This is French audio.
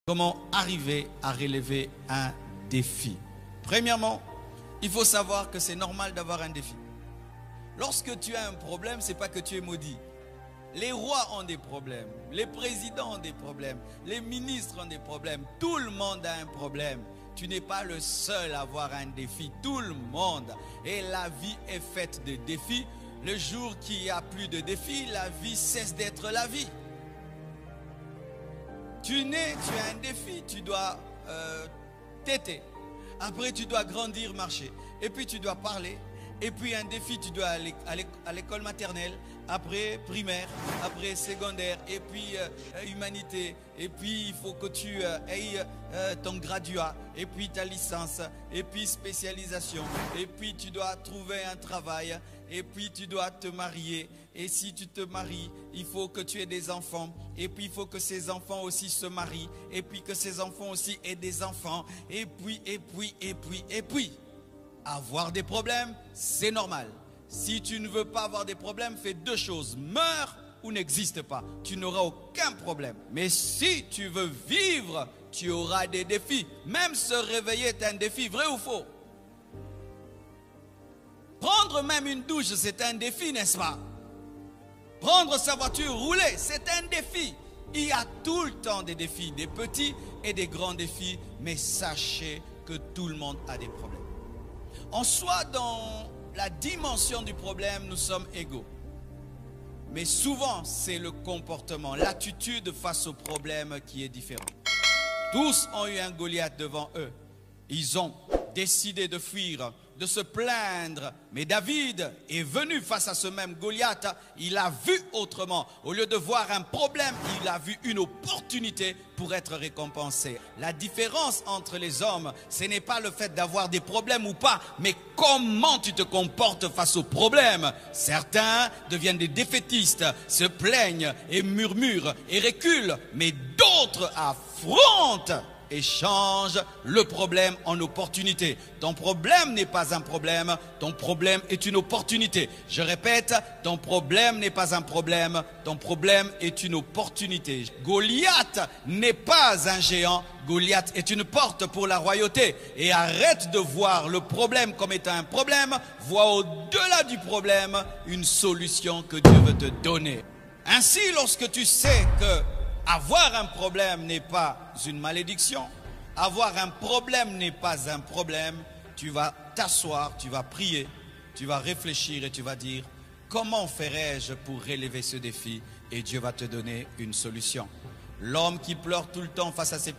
Comment arriver à relever un défi? Premièrement, il faut savoir que c'est normal d'avoir un défi. Lorsque tu as un problème, ce n'est pas que tu es maudit. Les rois ont des problèmes, les présidents ont des problèmes, les ministres ont des problèmes, tout le monde a un problème. Tu n'es pas le seul à avoir un défi, tout le monde. Et la vie est faite de défis. Le jour qu'il n'y a plus de défis, la vie cesse d'être la vie. Tu nais, tu as un défi, tu dois téter. Après, tu dois grandir, marcher. Et puis, tu dois parler. Et puis, un défi, tu dois aller à l'école maternelle. Après, primaire. Après, secondaire. Et puis, humanité. Et puis, il faut que tu aies ton graduat. Et puis, ta licence. Et puis, spécialisation. Et puis, tu dois trouver un travail. Et puis, tu dois te marier. Et si tu te maries, il faut que tu aies des enfants. Et puis, il faut que ces enfants aussi se marient. Et puis, que ces enfants aussi aient des enfants. Et puis. Avoir des problèmes, c'est normal. Si tu ne veux pas avoir des problèmes, fais deux choses. Meurs ou n'existe pas. Tu n'auras aucun problème. Mais si tu veux vivre, tu auras des défis. Même se réveiller est un défi, vrai ou faux? Prendre même une douche, c'est un défi, n'est-ce pas? Prendre sa voiture, rouler, c'est un défi. Il y a tout le temps des défis, des petits et des grands défis. Mais sachez que tout le monde a des problèmes. En soi, dans la dimension du problème, nous sommes égaux. Mais souvent, c'est le comportement, l'attitude face au problème qui est différent. Tous ont eu un Goliath devant eux. Ils ont décidé de fuir, de se plaindre. Mais David est venu face à ce même Goliath. Il a vu autrement. Au lieu de voir un problème, il a vu une opportunité pour être récompensé. La différence entre les hommes, ce n'est pas le fait d'avoir des problèmes ou pas, mais comment tu te comportes face aux problèmes. Certains deviennent des défaitistes, se plaignent et murmurent et reculent, mais d'autres affrontent et change le problème en opportunité. Ton problème n'est pas un problème, ton problème est une opportunité. Je répète, ton problème n'est pas un problème, ton problème est une opportunité. Goliath n'est pas un géant, Goliath est une porte pour la royauté. Et arrête de voir le problème comme étant un problème, vois au-delà du problème une solution que Dieu veut te donner. Ainsi, lorsque tu sais que avoir un problème n'est pas une malédiction, avoir un problème n'est pas un problème, tu vas t'asseoir, tu vas prier, tu vas réfléchir et tu vas dire comment ferais-je pour relever ce défi, et Dieu va te donner une solution. L'homme qui pleure tout le temps face à ses